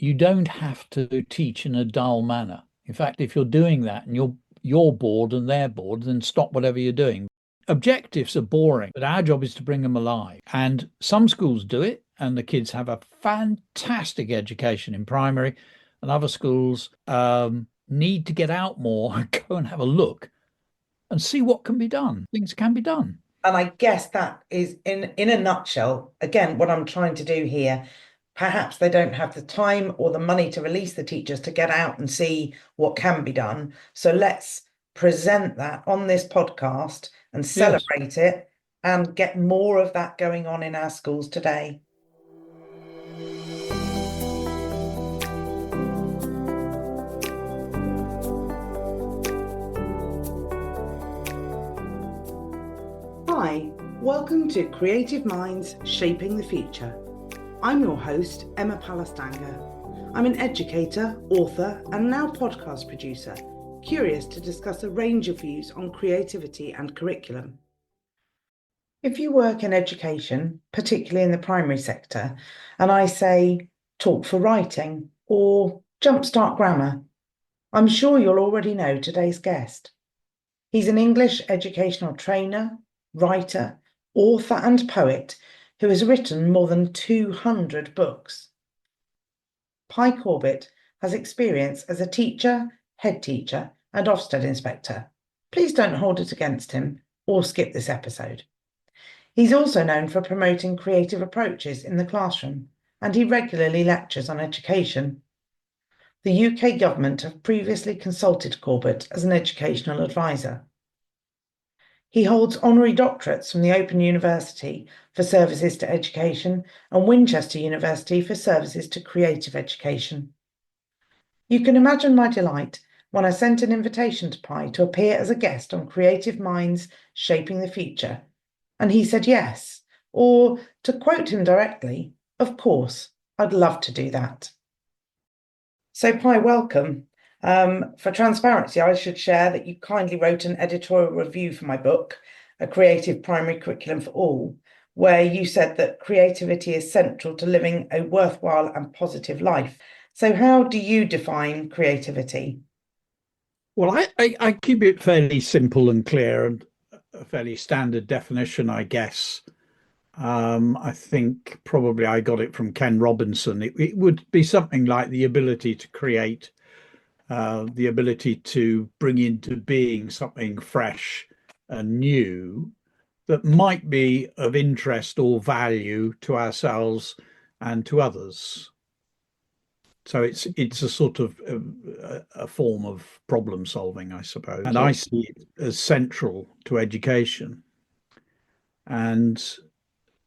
you don't have to teach in a dull manner. In fact, if you're doing that and you're bored and they're bored, then stop whatever you're doing. Objectives are boring, but our job is to bring them alive. And some schools do it, and the kids have a fantastic education in primary, and other schools need to get out more and go and have a look and see what can be done. Things can be done. And I guess that is in a nutshell, again, what I'm trying to do here. Perhaps they don't have the time or the money to release the teachers to get out and see what can be done. So let's present that on this podcast and Yes. celebrate it and get more of that going on in our schools today. Hi, welcome to Creative Minds Shaping the Future. I'm your host, Emma Palastanga. I'm an educator, author, and now podcast producer, curious to discuss a range of views on creativity and curriculum. If you work in education, particularly in the primary sector, and I say talk for writing or Jumpstart Grammar, I'm sure you'll already know today's guest. He's an English educational trainer, writer, author, and poet who has written more than 200 books. Corbett has experience as a teacher, head teacher, and Ofsted inspector. Please don't hold it against him or skip this episode. He's also known for promoting creative approaches in the classroom, and he regularly lectures on education. The UK government have previously consulted Corbett as an educational advisor. He holds honorary doctorates from the Open University for services to education and Winchester University for services to creative education. You can imagine my delight when I sent an invitation to Pi to appear as a guest on Creative Minds Shaping the Future, and he said yes, or to quote him directly, of course, I'd love to do that. So Pi, welcome. For transparency, I should share that you kindly wrote an editorial review for my book, A Creative Primary Curriculum for All, where you said that creativity is central to living a worthwhile and positive life. So how do you define creativity? Well, I keep it fairly simple and clear and a fairly standard definition, I guess. I think probably I got it from Ken Robinson. It would be something like the ability to create, the ability to bring into being something fresh and new that might be of interest or value to ourselves and to others. So it's a sort of a form of problem solving, I suppose. And I see it as central to education. And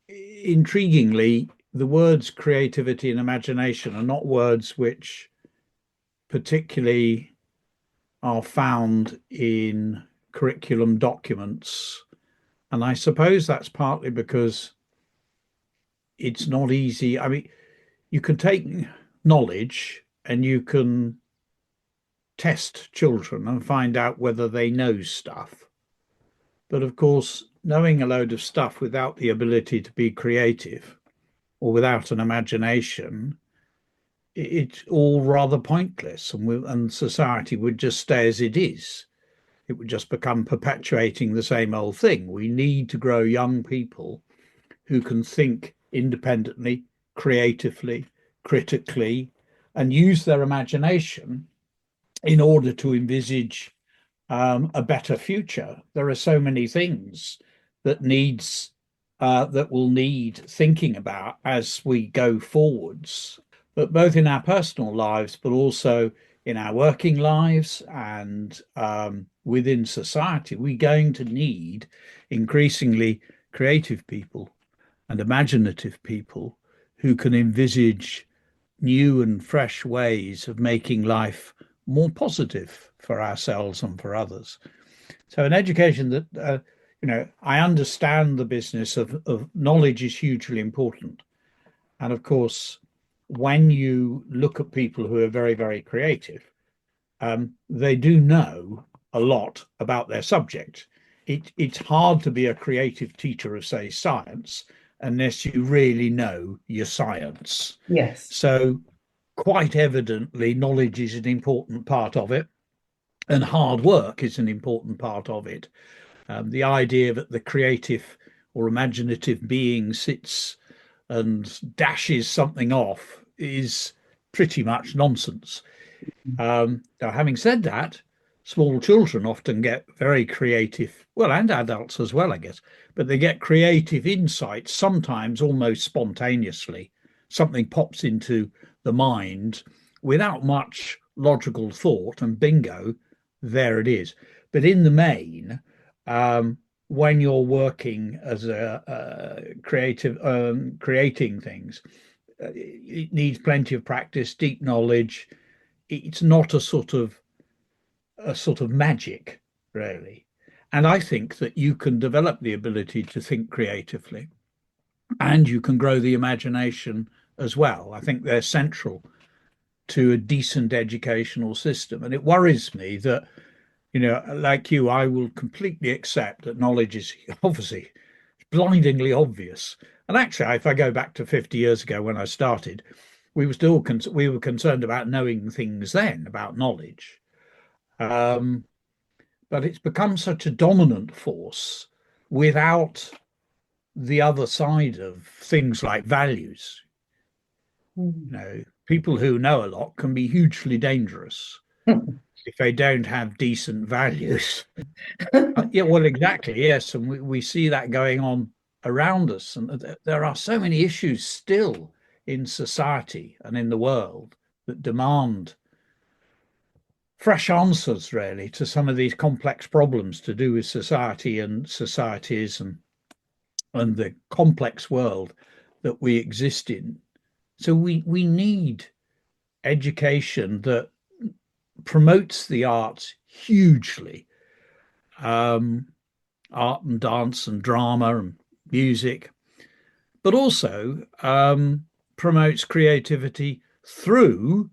intriguingly, the words creativity and imagination are not words which particularly are found in curriculum documents. And I suppose that's partly because it's not easy. I mean, you can take knowledge and you can test children and find out whether they know stuff. But of course, knowing a load of stuff without the ability to be creative or without an imagination, it's all rather pointless, and society would just stay as it is. It would just become perpetuating the same old thing. We need to grow young people who can think independently, creatively, critically, and use their imagination in order to envisage a better future. There are so many things that will need thinking about as we go forwards, but both in our personal lives, but also in our working lives and within society, we're going to need increasingly creative people and imaginative people who can envisage new and fresh ways of making life more positive for ourselves and for others. So an education that, I understand the business of knowledge is hugely important. And of course, when you look at people who are very, very creative, they do know a lot about their subject. It's hard to be a creative teacher of, say, science, unless you really know your science. Yes. So quite evidently knowledge is an important part of it, and hard work is an important part of it. The idea that the creative or imaginative being sits and dashes something off is pretty much nonsense. Now, having said that, small children often get very creative, well, and adults as well, I guess, but they get creative insights sometimes almost spontaneously. Something pops into the mind without much logical thought, and bingo, there it is. But in the main, when you're working as a creative, creating things, it needs plenty of practice, deep knowledge. It's not a sort of magic, really. And I think that you can develop the ability to think creatively, and you can grow the imagination as well. I think they're central to a decent educational system. And it worries me that, like you, I will completely accept that knowledge is obviously blindingly obvious. And actually, if I go back to 50 years ago when I started, we were concerned about knowing things then, about knowledge. Um, but it's become such a dominant force without the other side of things like values. People who know a lot can be hugely dangerous if they don't have decent values. Yeah, well, exactly, yes, and we see that going on around us, and there are so many issues still in society and in the world that demand fresh answers, really, to some of these complex problems to do with society and societies and the complex world that we exist in. So we need education that promotes the arts hugely, art and dance and drama and music, but also promotes creativity through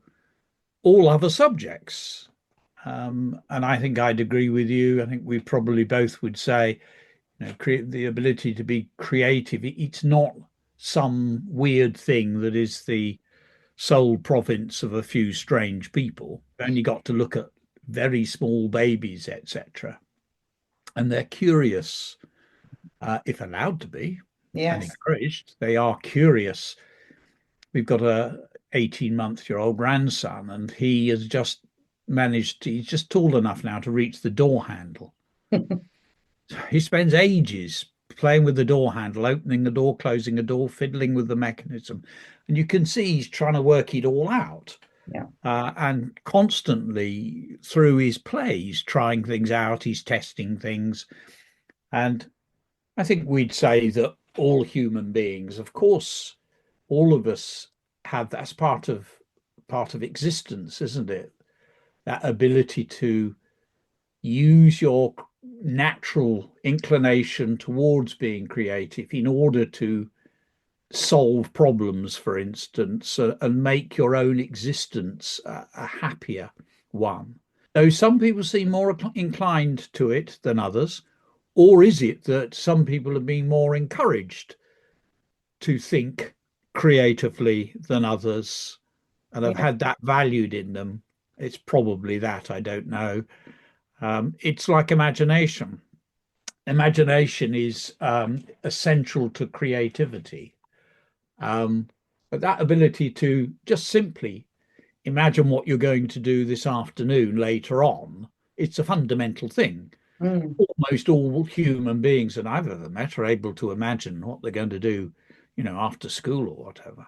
all other subjects. And I think I'd agree with you. I think we probably both would say, create the ability to be creative. It's not some weird thing that is the sole province of a few strange people. You've only got to look at very small babies, etc. And they're curious, if allowed to be, and Yes. encouraged. They are curious. We've got a 18-month-old grandson, and he has just he's just tall enough now to reach the door handle. He spends ages playing with the door handle, opening the door, closing the door, fiddling with the mechanism. And you can see he's trying to work it all out. Yeah. And constantly through his play, he's trying things out, he's testing things. And I think we'd say that all human beings, of course, all of us have that's part of existence, isn't it? That ability to use your natural inclination towards being creative in order to solve problems, for instance, and make your own existence a happier one. Though some people seem more inclined to it than others, or is it that some people have been more encouraged to think creatively than others and have Yeah. had that valued in them? It's probably that, I don't know. It's like imagination. Imagination is essential to creativity. But that ability to just simply imagine what you're going to do this afternoon later on, it's a fundamental thing. Mm. Almost all human beings that I've ever met are able to imagine what they're going to do, after school or whatever.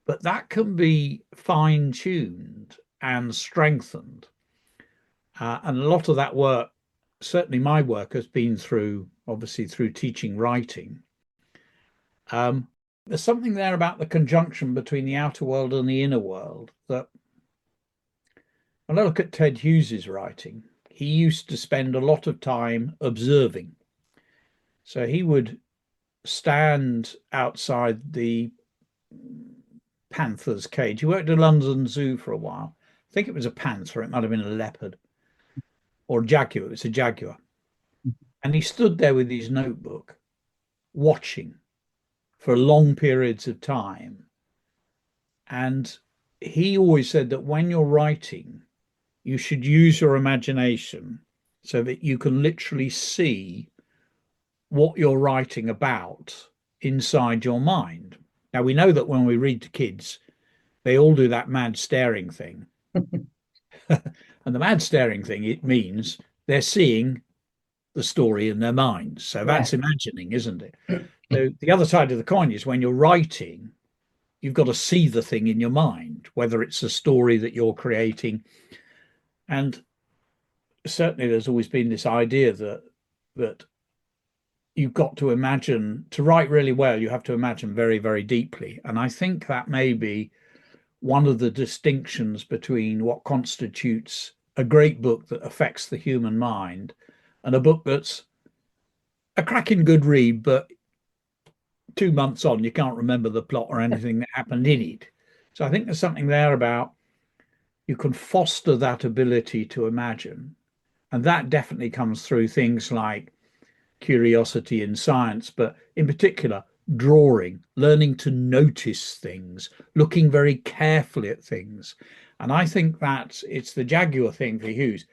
But that can be fine-tuned and strengthened. And a lot of that work, certainly my work, has been obviously through teaching writing. There's something there about the conjunction between the outer world and the inner world that when I look at Ted Hughes's writing, he used to spend a lot of time observing. So he would stand outside the panther's cage. He worked at London Zoo for a while. I think it was a panther, it might have been a leopard or a jaguar. It was a jaguar. And he stood there with his notebook, watching for long periods of time. And he always said that when you're writing, you should use your imagination so that you can literally see what you're writing about inside your mind. Now, we know that when we read to kids, they all do that mad staring thing. And the mad staring thing, it means they're seeing the story in their minds. So that's Yeah. imagining, isn't it? So the other side of the coin is when you're writing, you've got to see the thing in your mind, whether it's a story that you're creating. And certainly there's always been this idea that you've got to imagine to write really well, you have to imagine very, very deeply. And I think that may be one of the distinctions between what constitutes a great book that affects the human mind and a book that's a cracking good read, but 2 months on, you can't remember the plot or anything that happened in it. So I think there's something there about you can foster that ability to imagine. And that definitely comes through things like curiosity in science, but in particular, drawing, learning to notice things, looking very carefully at things. And I think that it's the Jaguar thing for Hughes.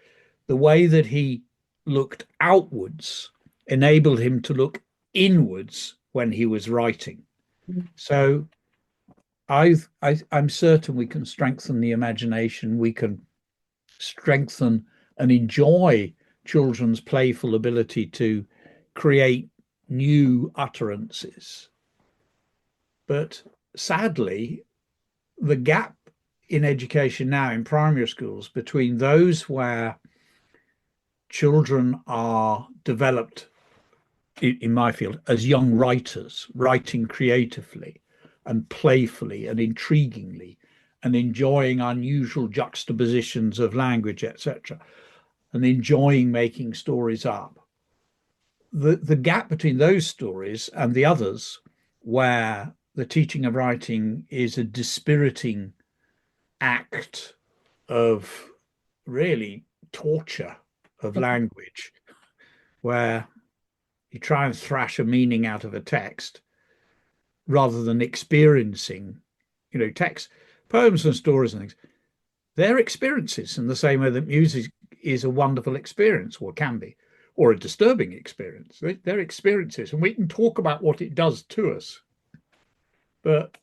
The way that he looked outwards enabled him to look inwards when he was writing. So I'm certain we can strengthen the imagination. We can strengthen and enjoy children's playful ability to create new utterances. But sadly, the gap in education now in primary schools between those where children are developed in my field as young writers, writing creatively and playfully and intriguingly and enjoying unusual juxtapositions of language, etc., and enjoying making stories up. The gap between those stories and the others, where the teaching of writing is a dispiriting act of really torture of language, where you try and thrash a meaning out of a text rather than experiencing, text, poems and stories and things. They're experiences in the same way that music is a wonderful experience, or can be, or a disturbing experience. They're experiences, and we can talk about what it does to us. But,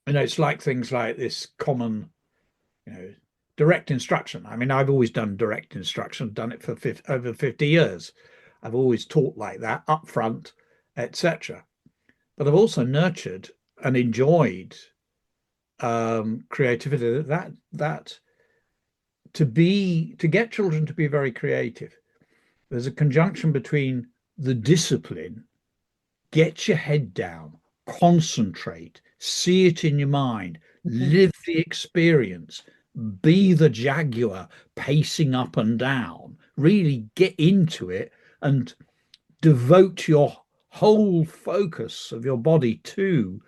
it's like things like this common, direct instruction. I mean, I've always done direct instruction, done it for over 50 years. I've always taught like that up front, etc. But I've also nurtured and enjoyed creativity. That to get children to be very creative, there's a conjunction between the discipline, get your head down, concentrate, see it in your mind, live the experience, be the jaguar pacing up and down, really get into it and devote your whole focus of your body to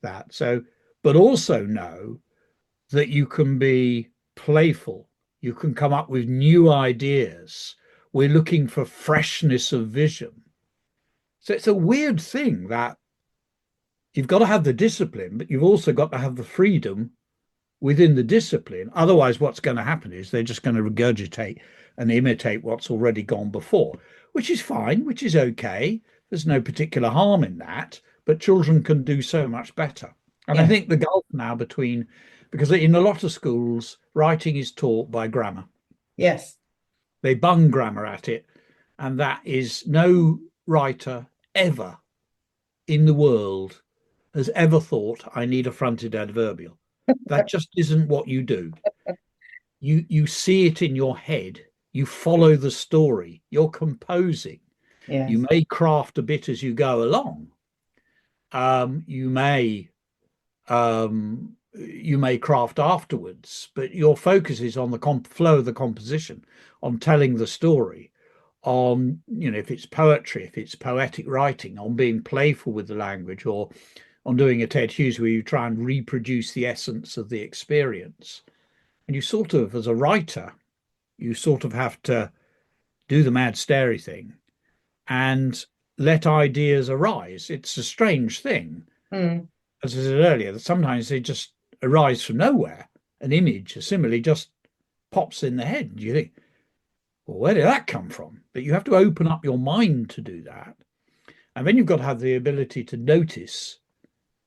that. So, but also know that you can be playful, you can come up with new ideas. We're looking for freshness of vision. So it's a weird thing that you've got to have the discipline, but you've also got to have the freedom within the discipline. Otherwise, what's going to happen is they're just going to regurgitate and imitate what's already gone before, which is fine, which is okay. There's no particular harm in that, but children can do so much better. And I think the gulf now between, because in a lot of schools, writing is taught by grammar. Yes. They bung grammar at it. And that is no writer ever in the world has ever thought, I need a fronted adverbial. That just isn't what you do. You see it in your head. You follow the story. You're composing. Yes. You may craft a bit as you go along. You may craft afterwards, but your focus is on the flow of the composition, on telling the story, on, if it's poetry, if it's poetic writing, on being playful with the language, or on doing a Ted Hughes where you try and reproduce the essence of the experience. And you sort of, as a writer, you sort of have to do the mad starey thing and let ideas arise. It's a strange thing. As I said earlier, that sometimes they just arise from nowhere. An image, a simile, just pops in the head. And you think, well, where did that come from? But you have to open up your mind to do that. And then you've got to have the ability to notice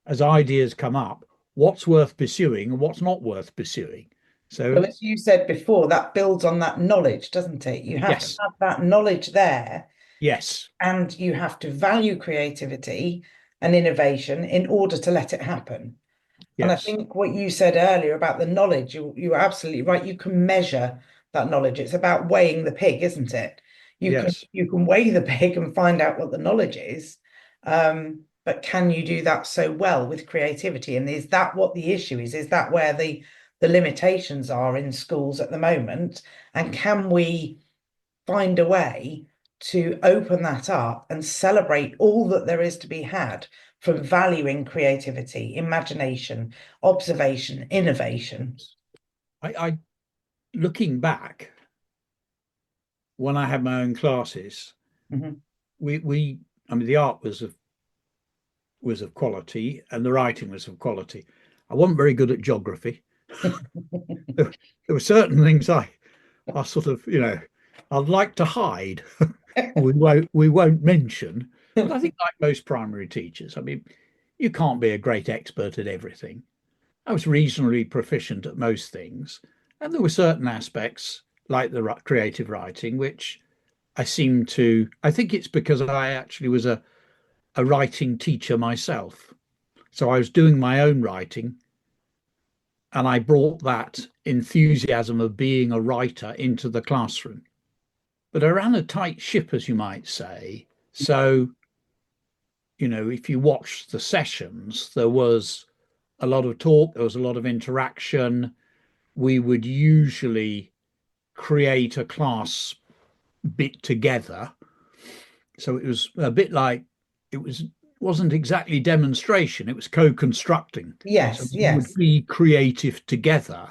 as ideas come up, what's worth pursuing and what's not worth pursuing. So, as you said before, that builds on that knowledge, doesn't it? You have to yes, have that knowledge there, yes, and you have to value creativity and innovation in order to let it happen. And I yes, think what you said earlier about the knowledge, you were absolutely right. You can measure that knowledge. It's about weighing the pig, isn't it? yes, You can weigh the pig and find out what the knowledge is. But can you do that so well with creativity? And is that what the issue is? Is that where the limitations are in schools at the moment? And can we find a way to open that up and celebrate all that there is to be had from valuing creativity, imagination, observation, innovation? I looking back when I had my own classes, Mhm. we I mean the art was of quality and the writing was of quality. I wasn't very good at geography. There, there were certain things I sort of, I'd like to hide. We won't mention. But I think like most primary teachers, I mean, you can't be a great expert at everything. I was reasonably proficient at most things, and there were certain aspects like the creative writing which I seem to. I think it's because I actually was a writing teacher myself, so I was doing my own writing, and I brought that enthusiasm of being a writer into the classroom. But I ran a tight ship, as you might say. So, if you watched the sessions, there was a lot of talk, there was a lot of interaction. We would usually create a class bit together. So it was a bit like it wasn't exactly demonstration, it was co-constructing. So Yes, we would yes. be creative together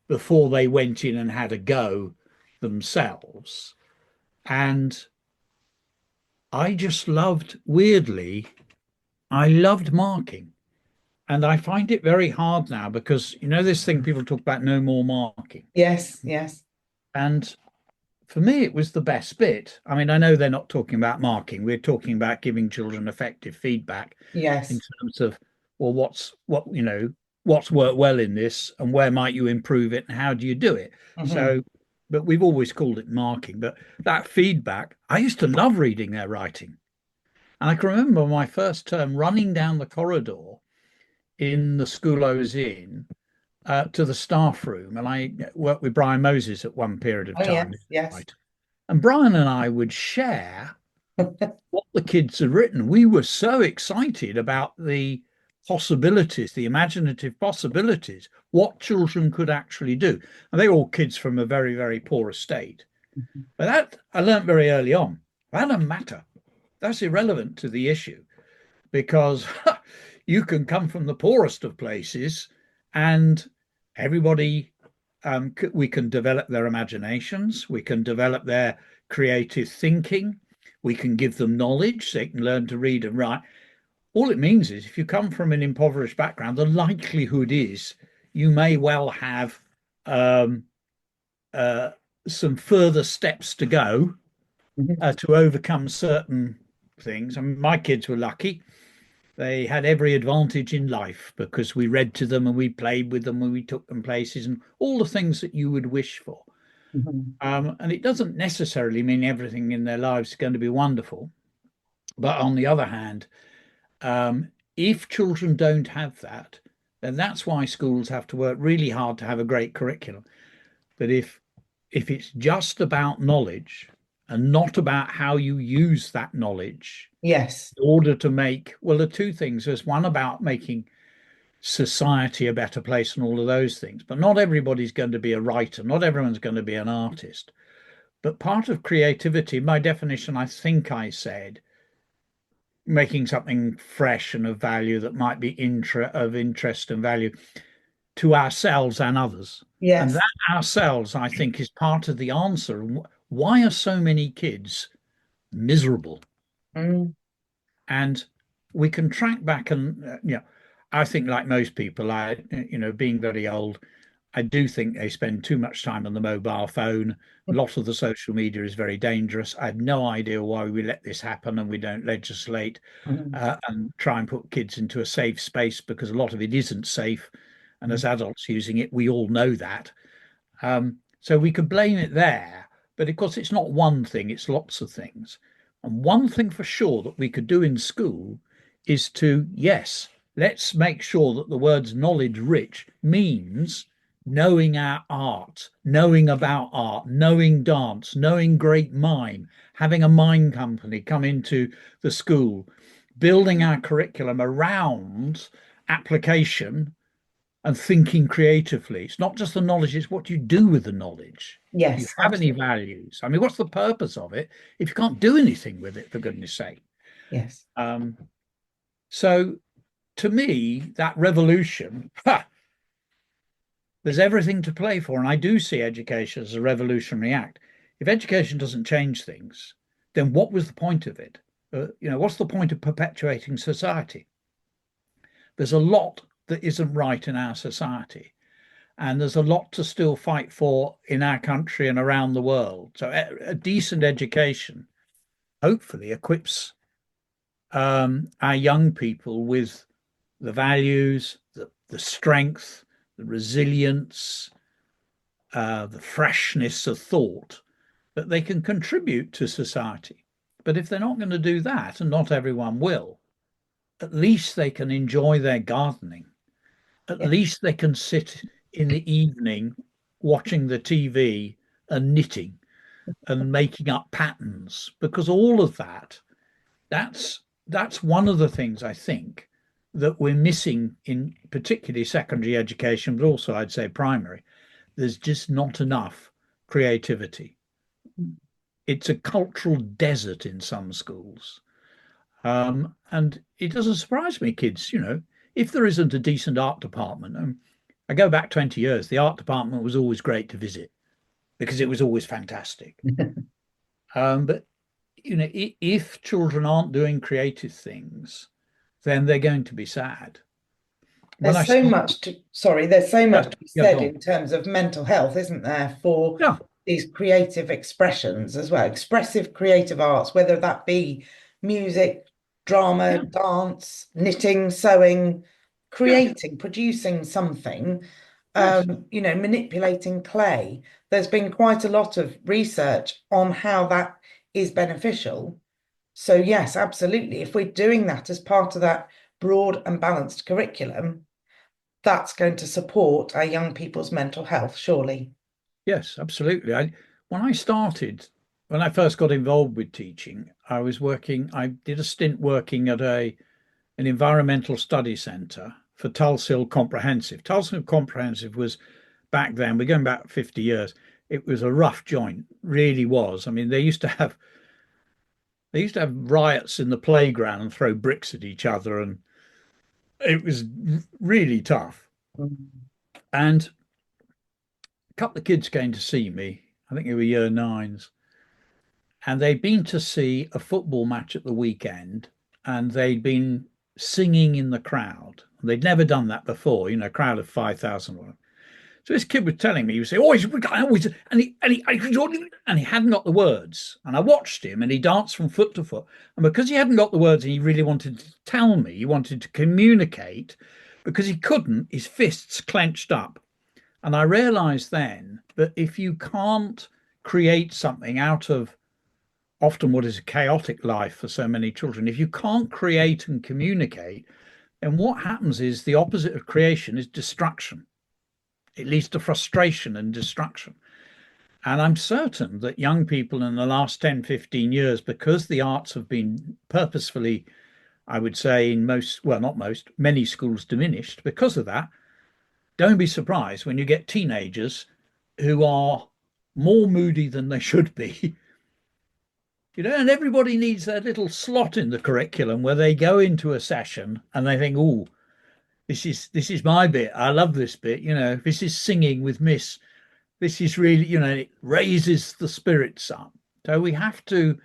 before they went in and had a go themselves. And I just loved, weirdly, I loved marking. And I find it very hard now because, this thing people talk about no more marking. Yes, yes, And for me, it was the best bit. I mean, I know they're not talking about marking. We're talking about giving children effective feedback in yes. terms of, well, what's worked well in this and where might you improve it and how do you do it? Mhm. So, but we've always called it marking. But that feedback, I used to love reading their writing. And I can remember my first term running down the corridor in the school I was in to the staff room. And I worked with Brian Moses at one period of Oh, time. yes, yes. Right. And Brian and I would share what the kids had written. We were so excited about the possibilities, the imaginative possibilities, what children could actually do. And they were all kids from a very, very poor estate. But that I learned very early on. That doesn't matter. That's irrelevant to the issue because you can come from the poorest of places and everybody, we can develop their imaginations, we can develop their creative thinking, we can give them knowledge so they can learn to read and write. All it means is if you come from an impoverished background, the likelihood is you may well have um, uh, some further steps to go Mhm. to overcome certain things. I mean, my kids were lucky. They had every advantage in life because we read to them and we played with them and we took them places and all the things that you would wish for. Mhm. And it doesn't necessarily mean everything in their lives is going to be wonderful. But on the other hand, if children don't have that, then that's why schools have to work really hard to have a great curriculum. But if it's just about knowledge and not about how you use that knowledge Yes, in order to make, well, the two things, there's one about making society a better place and all of those things. But not everybody's going to be a writer, not everyone's going to be an artist. But part of creativity, my definition, I think I said, making something fresh and of value that might be of interest and value to ourselves and others. And yes. that ourselves, I think, is part of the answer. Why are so many kids miserable? Mm. And we can track back and, I think, like most people, being very old, I do think they spend too much time on the mobile phone. A lot of the social media is very dangerous. I have no idea why we let this happen and we don't legislate Mm. and try and put kids into a safe space, because a lot of it isn't safe. And as adults using it, we all know that. So we could blame it there, but of course, it's not one thing, it's lots of things. And one thing for sure that we could do in school is to, yes, let's make sure that the words knowledge rich means knowing our art, knowing about art, knowing dance, knowing great mime, having a mime company come into the school, building our curriculum around application and thinking creatively. It's not just the knowledge, it's what you do with the knowledge. Do you Yes, have any absolutely. values? I mean, what's the purpose of it if you can't do anything with it, for goodness sake? Yes. Um, so to me, that revolution, there's everything to play for. And I do see education as a revolutionary act. If education doesn't change things, then what was the point of it? What's the point of perpetuating society? There's a lot that isn't right in our society. And there's a lot to still fight for in our country and around the world. So a decent education hopefully equips our young people with the values, the strength, the resilience, the freshness of thought that they can contribute to society. But if they're not going to do that, and not everyone will, at least they can enjoy their gardening. At Yeah. least they can sit in the evening watching the TV and knitting and making up patterns, because all of that's one of the things I think that we're missing in particularly secondary education, but also I'd say primary. There's just not enough creativity. It's a cultural desert in some schools. And it doesn't surprise me, kids, if there isn't a decent art department. I go back 20 years, the art department was always great to visit because it was always fantastic. But if children aren't doing creative things, then they're going to be sad. When I There's so start, much to, sorry, there's so yeah, much to be yeah, go said on. in terms of mental health, isn't there, for Yeah, these creative expressions as well, expressive creative arts, whether that be music, drama, yeah, dance, knitting, sewing, yeah, creating, producing something, yes, manipulating clay. There's been quite a lot of research on how that is beneficial. So yes, absolutely. If we're doing that as part of that broad and balanced curriculum, that's going to support our young people's mental health, surely. yes, absolutely. When I first got involved with teaching, I did a stint working at an environmental study centre for Tulse Hill Comprehensive. Tulse Hill Comprehensive was back then, we're going back 50 years, it was a rough joint, really was. I mean, they used to have riots in the playground and throw bricks at each other, and it was really tough. Mm. And a couple of kids came to see me. I think they were year nines, and they'd been to see a football match at the weekend, and they'd been singing in the crowd. They'd never done that before, a crowd of 5,000. So this kid was telling me, he was saying, "Oh, and he hadn't got the words." And I watched him, and he danced from foot to foot. And because he hadn't got the words, and he really wanted to tell me, he wanted to communicate, because he couldn't, his fists clenched up. And I realized then that if you can't create something out of often what is a chaotic life for so many children, if you can't create and communicate, then what happens is the opposite of creation is destruction. It leads to frustration and destruction. And I'm certain that young people in the last 10, 15 years, because the arts have been purposefully, I would say, in most, well, not most, many schools diminished because of that, don't be surprised when you get teenagers who are more moody than they should be. And everybody needs their little slot in the curriculum where they go into a session and they think, "Oh, this is my bit. I love this bit. This is singing with Miss. This is really, it raises the spirits up." So we have to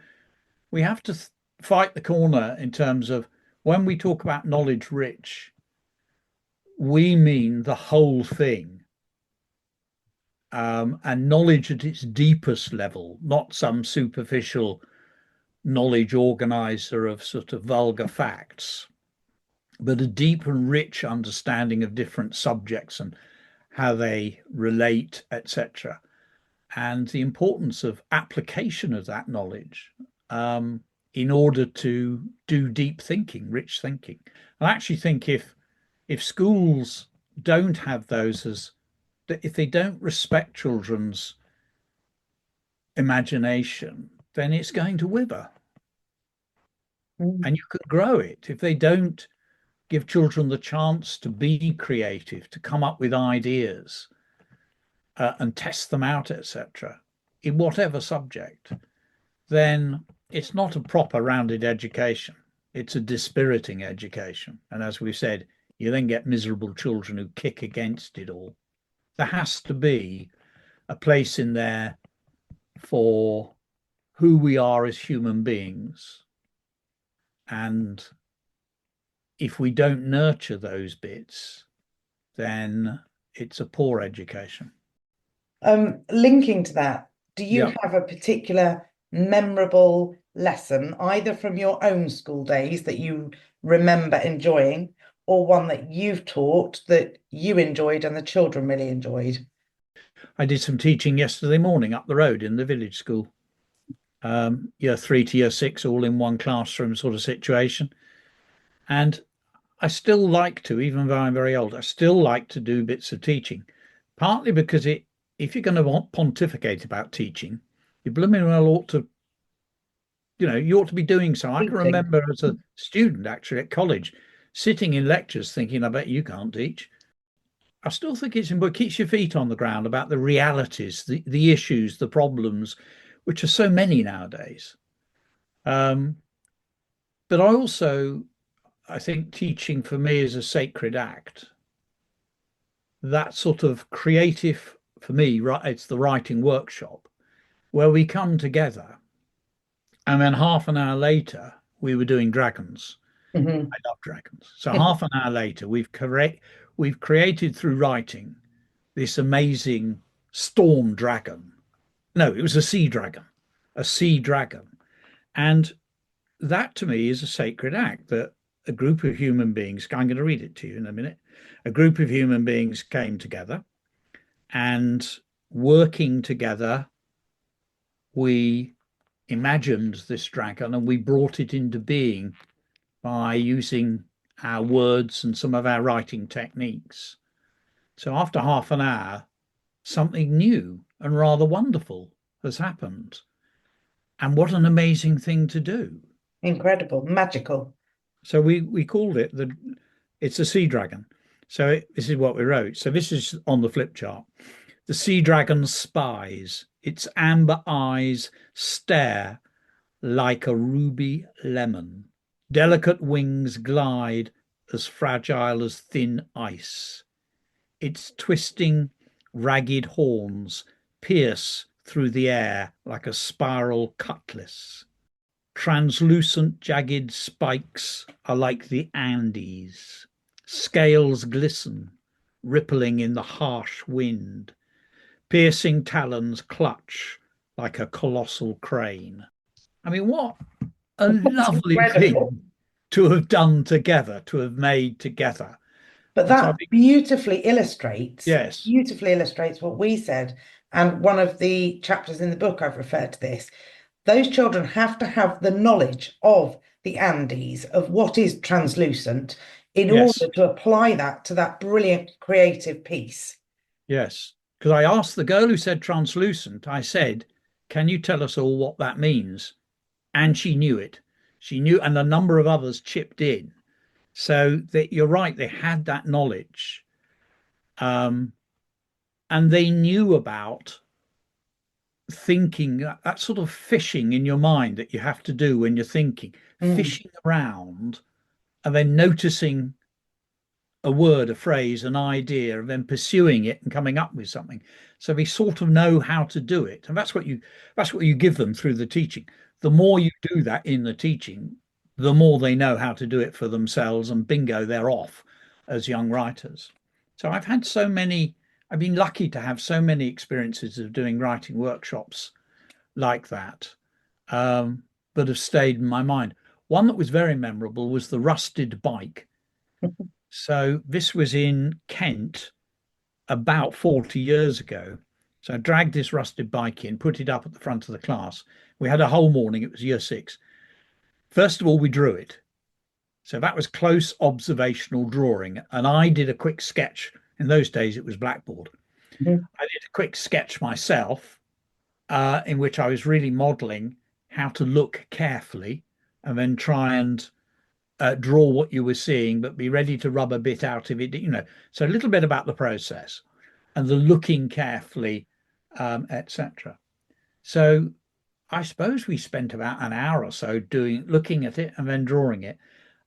fight the corner in terms of when we talk about knowledge rich. we mean the whole thing, and knowledge at its deepest level, not some superficial knowledge organizer of sort of vulgar facts, but a deep and rich understanding of different subjects and how they relate, etc. And the importance of application of that knowledge, in order to do deep thinking, rich thinking. I actually think if schools don't have those, as if they don't respect children's imagination, then it's going to wither. And you could grow it if they don't give children the chance to be creative, to come up with ideas, and test them out, etc., in whatever subject. Then it's not a proper rounded education. It's a dispiriting education. And as we've said, you then get miserable children who kick against it all. There has to be a place in there for who we are as human beings. And if we don't nurture those bits, then it's a poor education. Linking to that, do you Yeah. have a particular memorable lesson, either from your own school days that you remember enjoying, or one that you've taught that you enjoyed and the children really enjoyed? I did some teaching yesterday morning up the road in the village school. Year 3 to year 6, all in one classroom sort of situation. And I still like to, even though I'm very old, I still like to do bits of teaching, partly because if you're going to pontificate about teaching, you blooming well ought to, you ought to be doing so. I can remember as a student actually at college, sitting in lectures thinking, I bet you can't teach. I still think it's important. It keeps your feet on the ground about the realities, the issues, the problems, which are so many nowadays. But I think teaching for me is a sacred act. That sort of creative, for me, right, it's the writing workshop where we come together, and then half an hour later we were doing dragons. Mhm. I love dragons. So half an hour later we've created through writing this amazing storm dragon. No, it was a sea dragon, a sea dragon. And that to me is a sacred act, that a group of human beings, I'm going to read it to you in a minute, a group of human beings came together, and working together, we imagined this dragon and we brought it into being by using our words and some of our writing techniques. So after half an hour, something new and rather wonderful has happened. And what an amazing thing to do. Incredible, magical. So we called it it's a sea dragon. So this is what we wrote. So this is on the flip chart. The sea dragon spies. Its amber eyes stare like a ruby lemon. Delicate wings glide as fragile as thin ice. Its twisting, ragged horns pierce through the air like a spiral cutlass. Translucent, jagged spikes are like the Andes. Scales glisten, rippling in the harsh wind. Piercing talons clutch like a colossal crane. I mean, what a lovely Incredible. thing to have done together, to have made together. But And so I that think, beautifully yes, illustrates what we said. And one of the chapters in the book, I've referred to this. Those children have to have the knowledge of the Andes, of what is translucent, in yes, order to apply that to that brilliant creative piece. yes. Because I asked the girl who said translucent, I said, can you tell us all what that means? And she knew it. She knew, and a number of others chipped in. So that you're right, they had that knowledge. And they knew about thinking, that sort of fishing in your mind that you have to do when you're thinking, fishing around and then noticing a word, a phrase, an idea, and then pursuing it and coming up with something. So they sort of know how to do it. And that's what you give them through the teaching. The more you do that in the teaching, the more they know how to do it for themselves, and bingo, they're off. as young writers. So I've been lucky to have so many experiences of doing writing workshops like that, that have stayed in my mind. One that was very memorable was the rusted bike. So this was in Kent about 40 years ago. So I dragged this rusted bike in, put it up at the front of the class. We had a whole morning, it was year six. First of all, we drew it. So that was close observational drawing. And I did a quick sketch. In those days, it was blackboard. Mhm. I did a quick sketch myself, in which I was really modeling how to look carefully and then try and draw what you were seeing, but be ready to rub a bit out of it, So a little bit about the process and the looking carefully, etc. So I suppose we spent about an hour or so looking at it and then drawing it.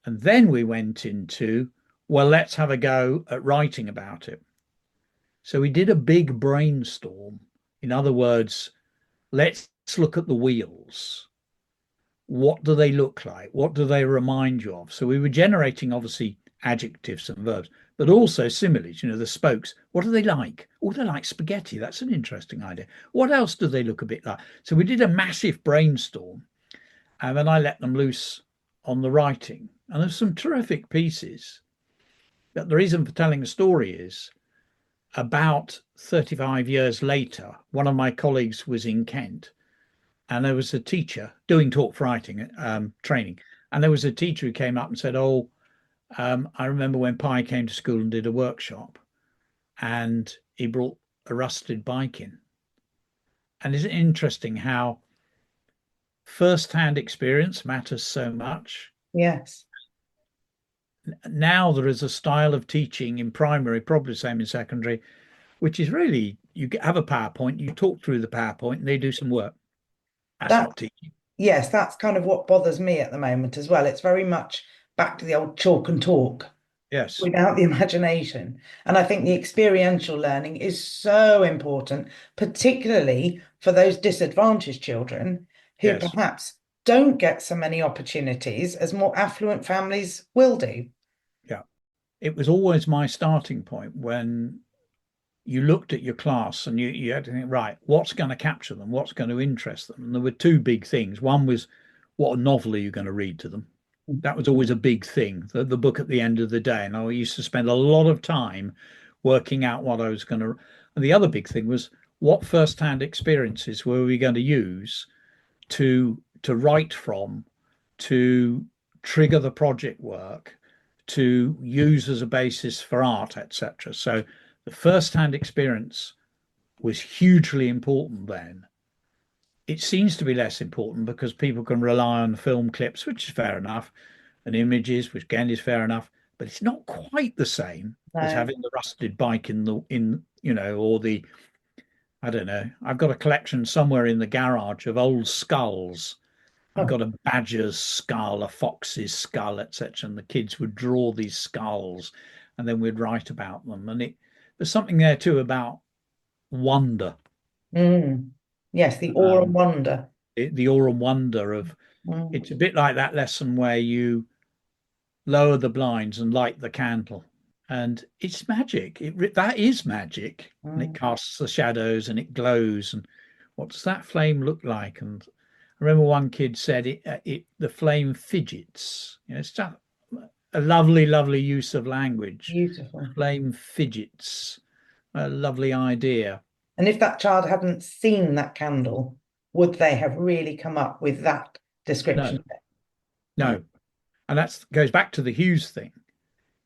And then we went into, well, let's have a go at writing about it. So we did a big brainstorm. In other words, let's look at the wheels. What do they look like? What do they remind you of? So we were generating obviously adjectives and verbs, but also similes, the spokes. What are they like? Oh, they're like spaghetti. That's an interesting idea. What else do they look a bit like? So we did a massive brainstorm and then I let them loose on the writing. And there's some terrific pieces. But the reason for telling a story is about 35 years later, one of my colleagues was in Kent and there was a teacher doing talk for writing training. And there was a teacher who came up and said, oh, I remember when Pi came to school and did a workshop and he brought a rusted bike in. And isn't it interesting how first-hand experience matters so much? Yes. Now there is a style of teaching in primary, probably the same in secondary, which is really, you have a PowerPoint, you talk through the PowerPoint and they do some work. That's That not teaching. Yes, that's kind of what bothers me at the moment as well. It's very much back to the old chalk and talk Yes, without the imagination. And I think the experiential learning is so important, particularly for those disadvantaged children who yes, perhaps don't get so many opportunities as more affluent families will do. yeah. It was always my starting point when you looked at your class and you had to think, right, what's going to capture them? What's going to interest them? And there were two big things. One was, what novel are you going to read to them? That was always a big thing, the book at the end of the day. And I used to spend a lot of time working out what I was going to. And the other big thing was, what first-hand experiences were we going to use to write from, to trigger the project work, to use as a basis for art, etc. So the first-hand experience was hugely important then. It seems to be less important because people can rely on film clips, which is fair enough, and images, which again is fair enough, but it's not quite the same as No. having the rusted bike or the, I don't know. I've got a collection somewhere in the garage of old skulls. I've Oh. got a badger's skull, a fox's skull, etc. And the kids would draw these skulls and then we'd write about them. And there's something there too about wonder, Mm. Yes, the awe and um, wonder. the awe and wonder of Mm. it's a bit like that lesson where you lower the blinds and light the candle. And it's magic. That is magic. And it Mm. casts the shadows and it glows. And what does that flame look like? And I remember one kid said the flame fidgets. It's just a lovely, lovely use of language. Beautiful. Flame fidgets. A lovely idea. And if that child hadn't seen that candle, would they have really come up with that No, description? No. no. And that goes back to the Hughes thing.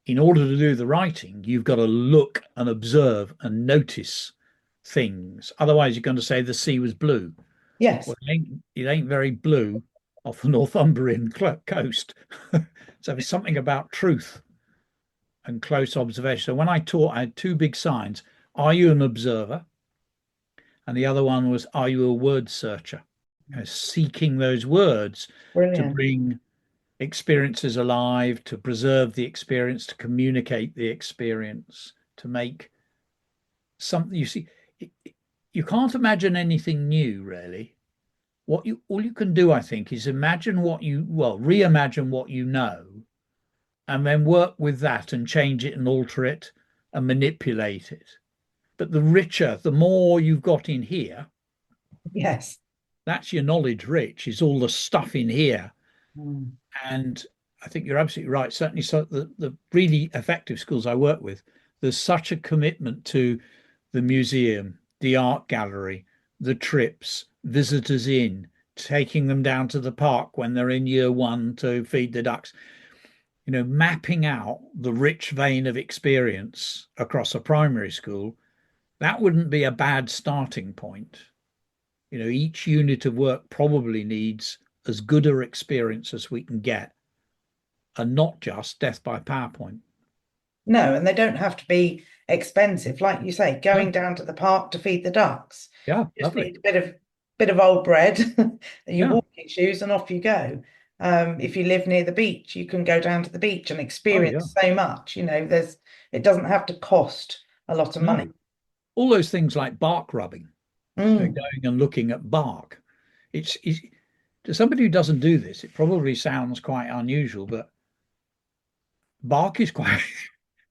In order to do the writing, you've got to look and observe and notice things. Otherwise, you're going to say the sea was blue. Yes. Well, it ain't very blue off the Northumbrian coast. So there's something about truth and close observation. So when I taught, I had two big signs. Are you an observer? And the other one was, are you a word searcher? Seeking those words to Brilliant. bring experiences alive, to preserve the experience, to communicate the experience, to make something. You see, you can't imagine anything new, really. All you can do, I think, is imagine reimagine what you know, and then work with that and change it and alter it and manipulate it. But the richer, the more you've got in here, Yes. that's your knowledge rich, is all the stuff in here. Mm. And I think you're absolutely right. Certainly, so the really effective schools I work with, there's such a commitment to the museum, the art gallery, the trips, visitors in, taking them down to the park when they're in year one to feed the ducks. You know, mapping out the rich vein of experience across a primary school, that wouldn't be a bad starting point. You know, each unit of work probably needs as good a experience as we can get, and not just death by PowerPoint. No, and they don't have to be expensive. Like you say, No. going down to the park to feed the ducks. Yeah, Just lovely. need a bit of old bread, your Yeah. walking shoes, and off you go. If you live near the beach, you can go down to the beach and Oh, yeah. experience so much. It doesn't have to cost a lot of money. No. All those things like bark rubbing, Mm. going and looking at bark. It's to somebody who doesn't do this, it probably sounds quite unusual, but bark is quite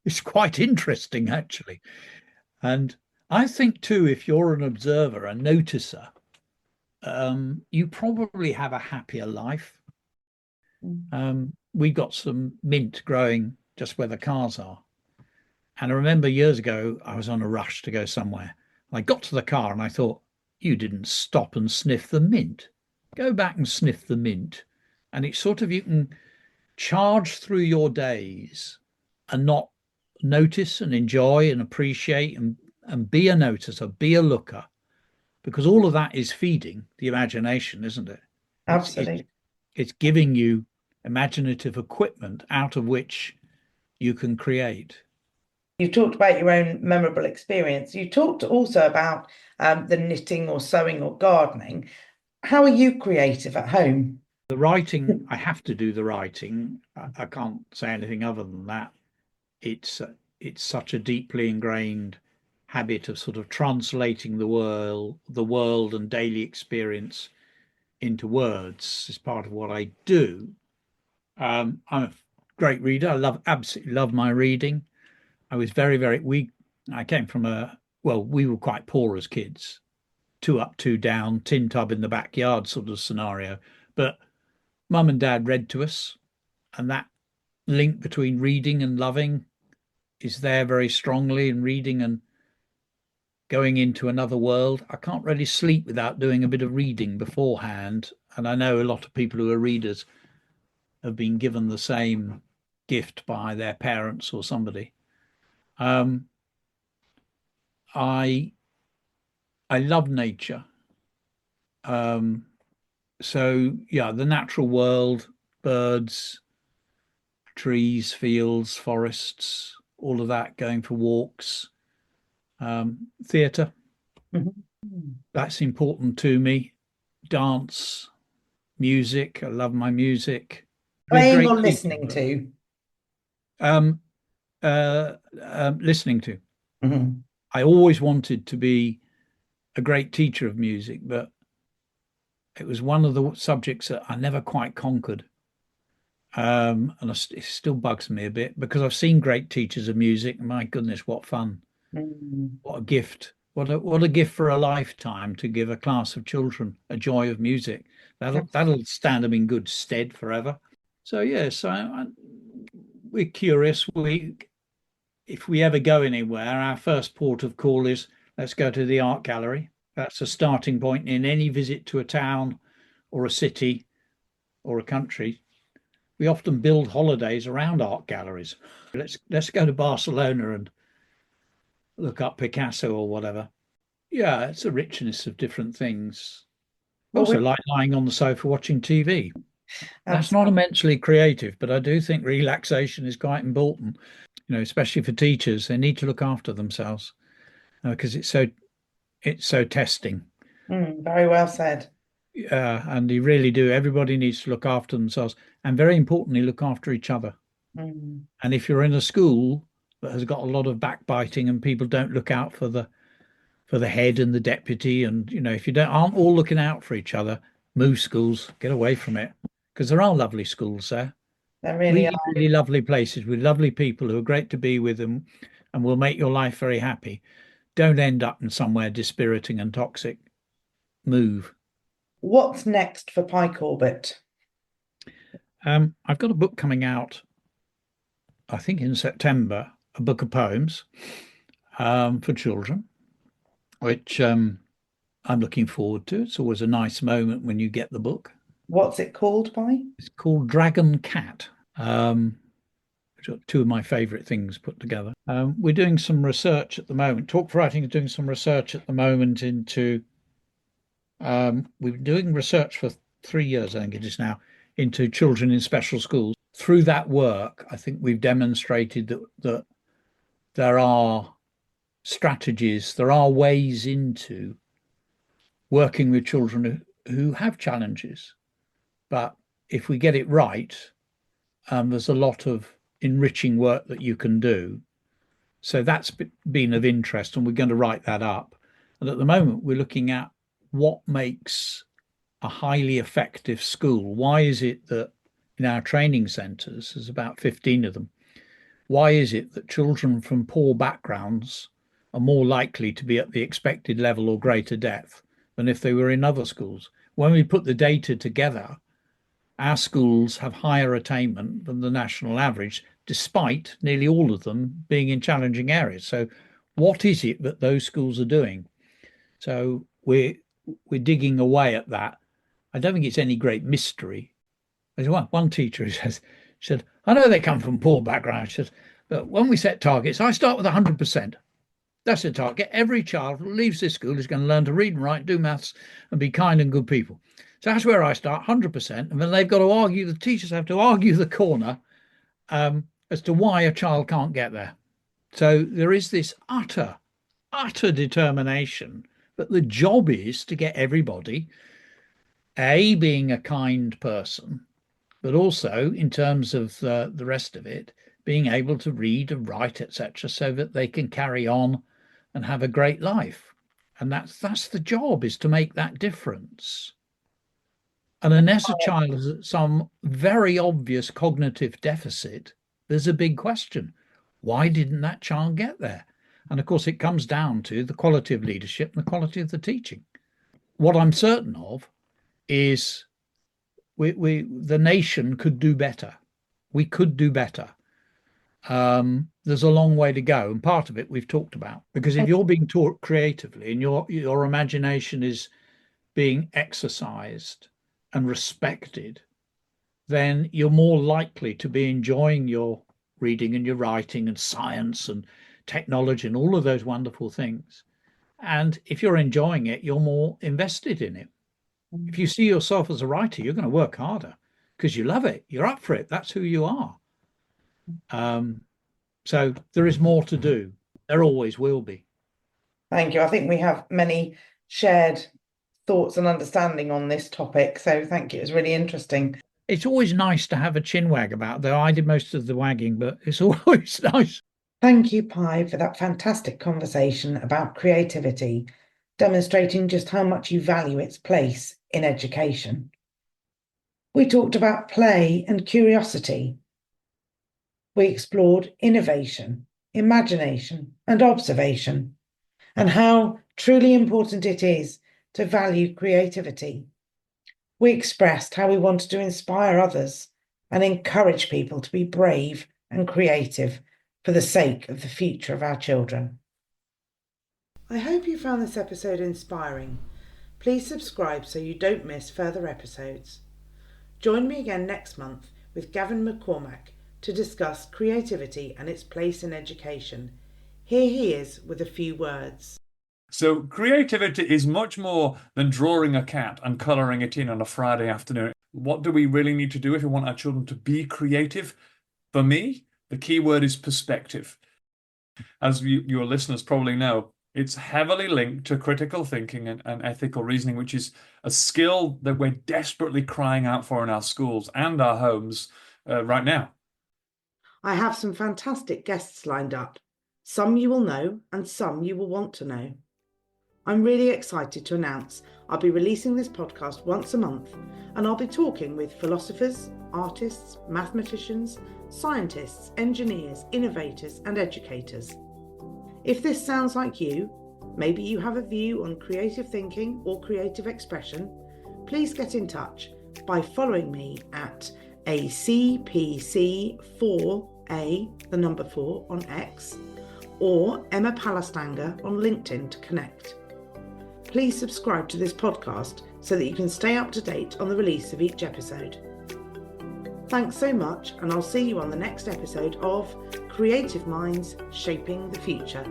it's quite interesting actually. And I think too, if you're an observer, a noticer, you probably have a happier life. Mm. We got some mint growing just where the cars are. And I remember years ago, I was on a rush to go somewhere. I got to the car and I thought, you didn't stop and sniff the mint. Go back and sniff the mint. And it's sort of, you can charge through your days and not notice and enjoy and appreciate and be a noticer, be a looker, because all of that is feeding the imagination, isn't it? It's it's Absolutely. it's giving you imaginative equipment out of which you can create. You talked about your own memorable experience. You talked also about the knitting or sewing or gardening. How are you creative at home? The writing, I have to do the writing. I can't say anything other than that. It's such a deeply ingrained habit of sort of translating the world and daily experience into words is part of what I do. I'm a great reader. Absolutely love my reading. I was I came from we were quite poor as kids, two up, two down, tin tub in the backyard sort of scenario. But mum and dad read to us, and that link between reading and loving is there very strongly in reading and going into another world. I can't really sleep without doing a bit of reading beforehand. And I know a lot of people who are readers have been given the same gift by their parents or somebody. Um, I I love nature. Um, so yeah, the natural world, birds, trees, fields, forests, all of that, going for walks, theatre, Mhm. that's important to me. Dance, music, I love my music. I'm a Playing or great teacher, listening but to? um, listening to. Mhm. I always wanted to be a great teacher of music, but it was one of the subjects that I never quite conquered. And it still bugs me a bit because I've seen great teachers of music. My goodness, what fun! Mm. What a gift! What a gift for a lifetime to give a class of children a joy of music. That'll stand them in good stead forever. So yes, we're curious. If we ever go anywhere, our first port of call is let's go to the art gallery. That's a starting point in any visit to a town or a city or a country. We often build holidays around art galleries. Let's go to Barcelona and look up Picasso or whatever. Yeah, it's a richness of different things. Well, Also, like lying on the sofa watching TV. That's not absolutely. immensely creative, but I do think relaxation is quite important. You know, especially for teachers, they need to look after themselves because it's so testing. Very well said. And they really do. Everybody needs to look after themselves, and very importantly, look after each other. Mm. And if you're in a school that has got a lot of backbiting and people don't look out for the head and the deputy, and if you don't aren't all looking out for each other, move schools, get away from it, because there are lovely schools there. There really Really, are. really lovely places with lovely people who are great to be with and will make your life very happy. Don't end up in somewhere dispiriting and toxic. Move. What's next for Pi Corbett? I've got a book coming out, I think in September, a book of poems for children, which I'm looking forward to. It's always a nice moment when you get the book. What's it called, Pi? It's called Dragon Cat, which are two of my favourite things put together. We're doing some research at the moment. Talk for Writing is doing some research at the moment into, we've been doing research for 3 years, I think it is now, into children in special schools. Through that work, I think we've demonstrated that there are strategies, there are ways into working with children who have challenges. But if we get it right, there's a lot of enriching work that you can do. So that's been of interest, and we're going to write that up. And at the moment, we're looking at what makes a highly effective school. Why is it that in our training centres, there's about 15 of them, why is it that children from poor backgrounds are more likely to be at the expected level or greater depth than if they were in other schools? When we put the data together, our schools have higher attainment than the national average, despite nearly all of them being in challenging areas. So what is it that those schools are doing? So we're digging away at that. I don't think it's any great mystery. There's one teacher who said, I know they come from poor backgrounds. She said, but when we set targets, I start with 100%. That's the target. Every child who leaves this school is going to learn to read and write, do maths, and be kind and good people. So that's where I start, 100%. And then they've got to argue, the teachers have to argue the corner as to why a child can't get there. So there is this utter determination. But the job is to get everybody, A, being a kind person, but also in terms of the rest of it, being able to read and write, etc., so that they can carry on and have a great life. And that's the job, is to make that difference. And unless a child has some very obvious cognitive deficit, there's a big question. Why didn't that child get there? And of course, it comes down to the quality of leadership and the quality of the teaching. What I'm certain of is the nation could do better. We could do better. There's a long way to go, and part of it we've talked about. Because if you're being taught creatively and your imagination is being exercised and respected, then you're more likely to be enjoying your reading and your writing and science and technology and all of those wonderful things. And if you're enjoying it, you're more invested in it. If you see yourself as a writer, you're going to work harder because you love it. You're up for it. That's who you are. So there is more to do. There always will be. Thank you. I think we have many shared thoughts and understanding on this topic. So thank you. It's really interesting. It's always nice to have a chin wag about, though I did most of the wagging, but it's always nice. Thank you, Pi, for that fantastic conversation about creativity, demonstrating just how much you value its place in education. We talked about play and curiosity. We explored innovation, imagination, and observation, and how truly important it is to value creativity. We expressed how we wanted to inspire others and encourage people to be brave and creative for the sake of the future of our children. I hope you found this episode inspiring. Please subscribe so you don't miss further episodes. Join me again next month with Gavin McCormack to discuss creativity and its place in education. Here he is with a few words. So creativity is much more than drawing a cat and colouring it in on a Friday afternoon. What do we really need to do if we want our children to be creative? For me, the key word is perspective. As your listeners probably know, it's heavily linked to critical thinking and ethical reasoning, which is a skill that we're desperately crying out for in our schools and our homes right now. I have some fantastic guests lined up. Some you will know and some you will want to know. I'm really excited to announce I'll be releasing this podcast once a month, and I'll be talking with philosophers, artists, mathematicians, scientists, engineers, innovators, and educators. If this sounds like you, maybe you have a view on creative thinking or creative expression, please get in touch by following me at ACPC4A, the number 4, on X, or Emma Palastanger on LinkedIn to connect. Please subscribe to this podcast so that you can stay up to date on the release of each episode. Thanks so much, and I'll see you on the next episode of Creative Minds Shaping the Future.